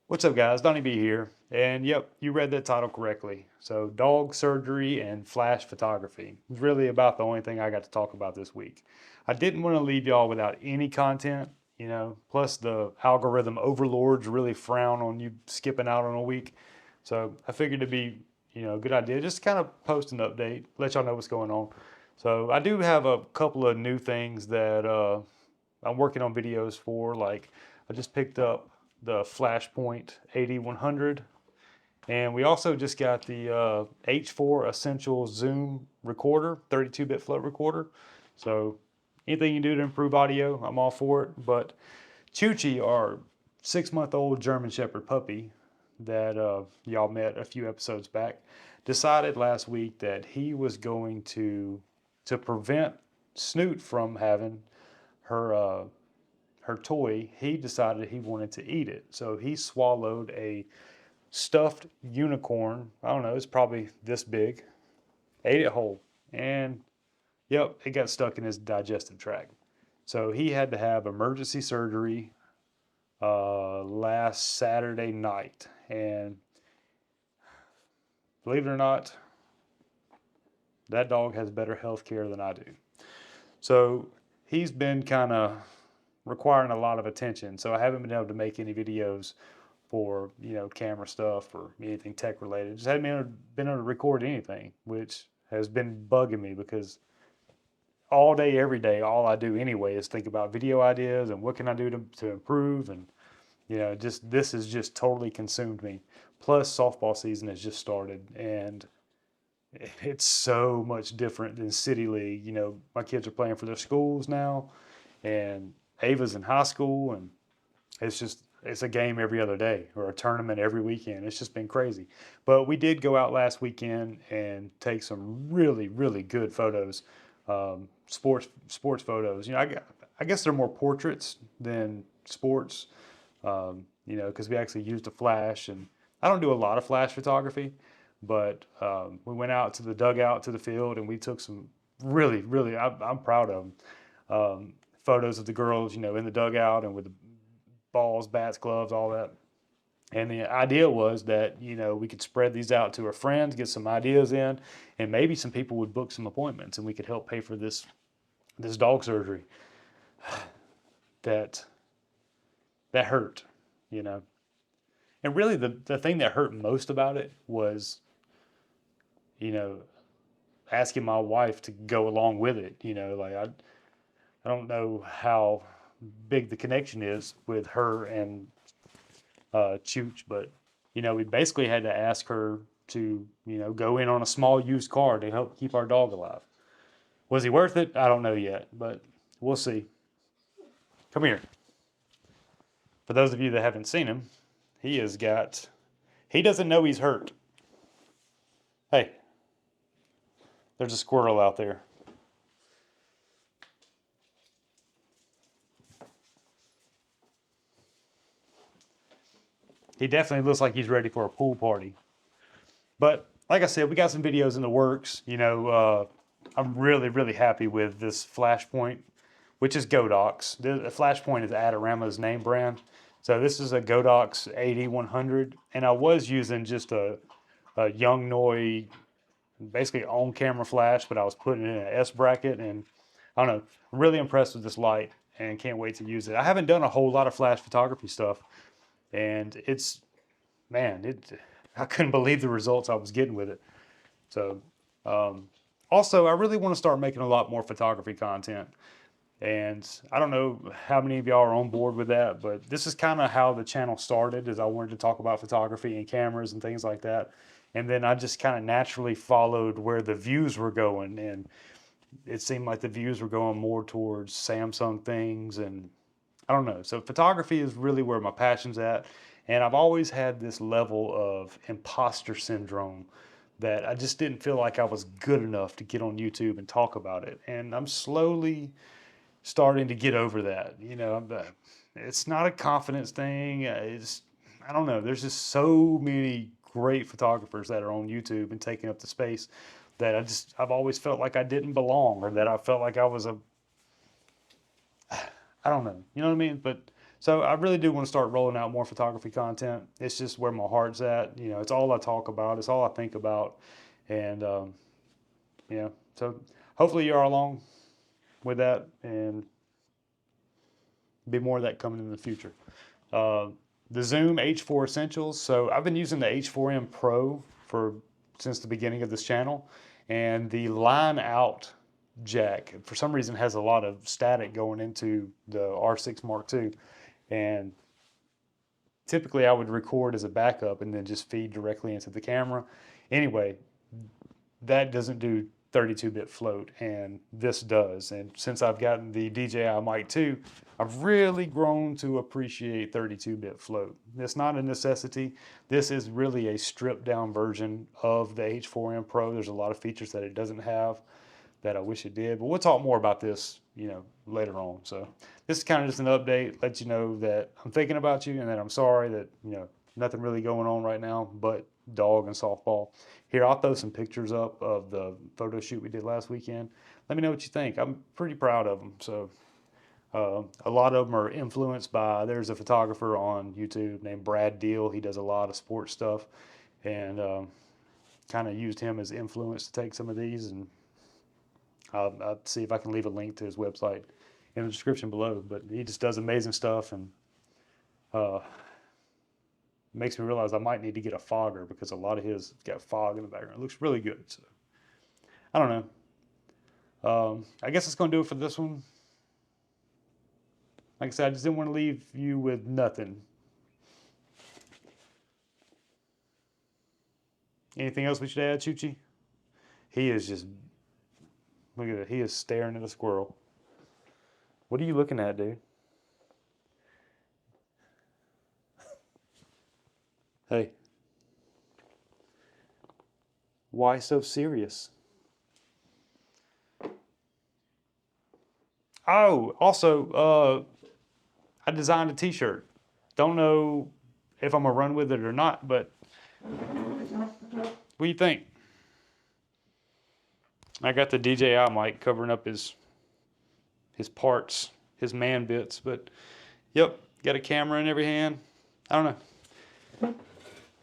What's up, guys? Donnie B here. And yep, you read that title correctly. So, dog surgery and flash photography is really about the only thing I got to talk about this week. I didn't want to leave y'all without any content, plus the algorithm overlords really frown on you skipping out on a week. So, I figured it'd be, a good idea just to kind of post an update, let y'all know what's going on. So, I do have a couple of new things that I'm working on videos for. Like, I just picked up the Flashpoint AD100, and we also just got the H4 Essential Zoom recorder, 32-bit float recorder. So anything you can do to improve audio, I'm all for it. But Chuchi, our 6-month-old German Shepherd puppy that y'all met a few episodes back, decided last week that he was going to prevent Snoot from having her toy, he decided he wanted to eat it. So he swallowed a stuffed unicorn. I don't know, it's probably this big. Ate it whole. And yep, it got stuck in his digestive tract. So he had to have emergency surgery last Saturday night. And believe it or not, that dog has better health care than I do. So he's been kind of requiring a lot of attention. So I haven't been able to make any videos for camera stuff or anything tech related. Just haven't been able to record anything, which has been bugging me because all day, every day, all I do anyway is think about video ideas and what can I do to improve, and just this has just totally consumed me. Plus, softball season has just started, and it's so much different than city league. My kids are playing for their schools now, and Ava's in high school, and it's a game every other day or a tournament every weekend. It's just been crazy. But we did go out last weekend and take some really, really good photos, sports photos. I guess they're more portraits than sports, because we actually used a flash, and I don't do a lot of flash photography, but we went out to the dugout, to the field, and we took some really, really, I'm proud of them, photos of the girls, in the dugout and with the balls, bats, gloves, all that. And the idea was that, we could spread these out to our friends, get some ideas in, and maybe some people would book some appointments and we could help pay for this dog surgery that hurt, you know. And really the thing that hurt most about it was, you know, asking my wife to go along with it. Like I don't know how big the connection is with her and Chooch, but we basically had to ask her to go in on a small used car to help keep our dog alive. Was he worth it? I don't know yet, but we'll see. Come here. For those of you that haven't seen him, he doesn't know he's hurt. Hey, there's a squirrel out there. He definitely looks like he's ready for a pool party. But like I said, we got some videos in the works. I'm really, really happy with this Flashpoint, which is Godox. The Flashpoint is Adorama's name brand. So this is a Godox AD100, and I was using just a Yongnuo, basically on-camera flash, but I was putting it in an S bracket, and I don't know, I'm really impressed with this light and can't wait to use it. I haven't done a whole lot of flash photography stuff, and I couldn't believe the results I was getting with it. So, also, I really want to start making a lot more photography content. And I don't know how many of y'all are on board with that, but this is kind of how the channel started, is I wanted to talk about photography and cameras and things like that. And then I just kind of naturally followed where the views were going. And it seemed like the views were going more towards Samsung things, and I don't know. So photography is really where my passion's at. And I've always had this level of imposter syndrome that I just didn't feel like I was good enough to get on YouTube and talk about it. And I'm slowly starting to get over that. It's not a confidence thing. I don't know. There's just so many great photographers that are on YouTube and taking up the space that I've always felt like I didn't belong, or that I felt like I was I don't know. You know what I mean? But So I really do want to start rolling out more photography content. It's just where my heart's at. You know, it's all I talk about. It's all I think about. And, yeah, so hopefully you're along with that, and be more of that coming in the future. The Zoom H4 Essentials. So I've been using the H4n Pro since the beginning of this channel, and the line out jack for some reason has a lot of static going into the R6 Mark II, and typically I would record as a backup and then just feed directly into the camera. Anyway, that doesn't do 32-bit float, and this does. And since I've gotten the DJI Mic 2, I've really grown to appreciate 32-bit float. It's not a necessity. This is really a stripped down version of the H4n Pro. There's a lot of features that it doesn't have that I wish it did, but we'll talk more about this, you know, later on. So this is kind of just an update, let you know that I'm thinking about you and that I'm sorry that, you know, nothing really going on right now but dog and softball. Here, I'll throw some pictures up of the photo shoot we did last weekend. Let me know what you think. I'm pretty proud of them. So a lot of them are influenced by, there's a photographer on YouTube named Brad Deal. He does a lot of sports stuff, and kind of used him as influence to take some of these, and I'll see if I can leave a link to his website in the description below. But he just does amazing stuff, and makes me realize I might need to get a fogger, because a lot of his got fog in the background. It looks really good. So I don't know. I guess that's going to do it for this one. Like I said, I just didn't want to leave you with nothing. Anything else we should add, Choochie? He is just, look at it. He is staring at a squirrel. What are you looking at, dude? Hey. Why so serious? Oh, also, I designed a t-shirt. Don't know if I'm gonna run with it or not, but what do you think? I got the DJI mic covering up his parts, his man bits, but yep, got a camera in every hand. I don't know.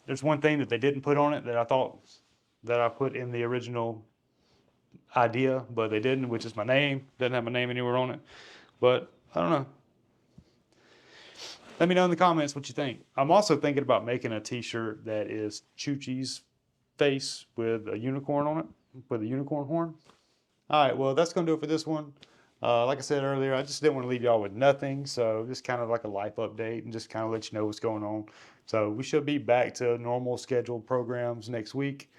There's one thing that they didn't put on it that I thought that I put in the original idea, but they didn't, which is my name. Doesn't have my name anywhere on it, but I don't know. Let me know in the comments what you think. I'm also thinking about making a t-shirt that is Choochie's face with a unicorn on it, with a unicorn horn. All right, well, that's gonna do it for this one. Like I said earlier, I just didn't want to leave y'all with nothing, so just kind of like a life update and just kind of let you know what's going on. So we should be back to normal scheduled programs next week.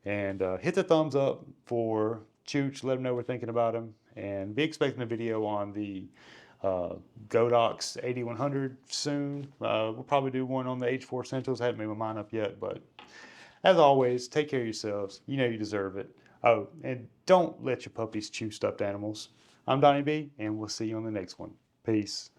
And hit the thumbs up for Chooch, let him know we're thinking about him, and be expecting a video on the Godox AD100 soon. We'll probably do one on the H4 Essentials. I haven't made my mind up yet, but as always, take care of yourselves. You know you deserve it. Oh, and don't let your puppies chew stuffed animals. I'm Donnie B, and we'll see you on the next one. Peace.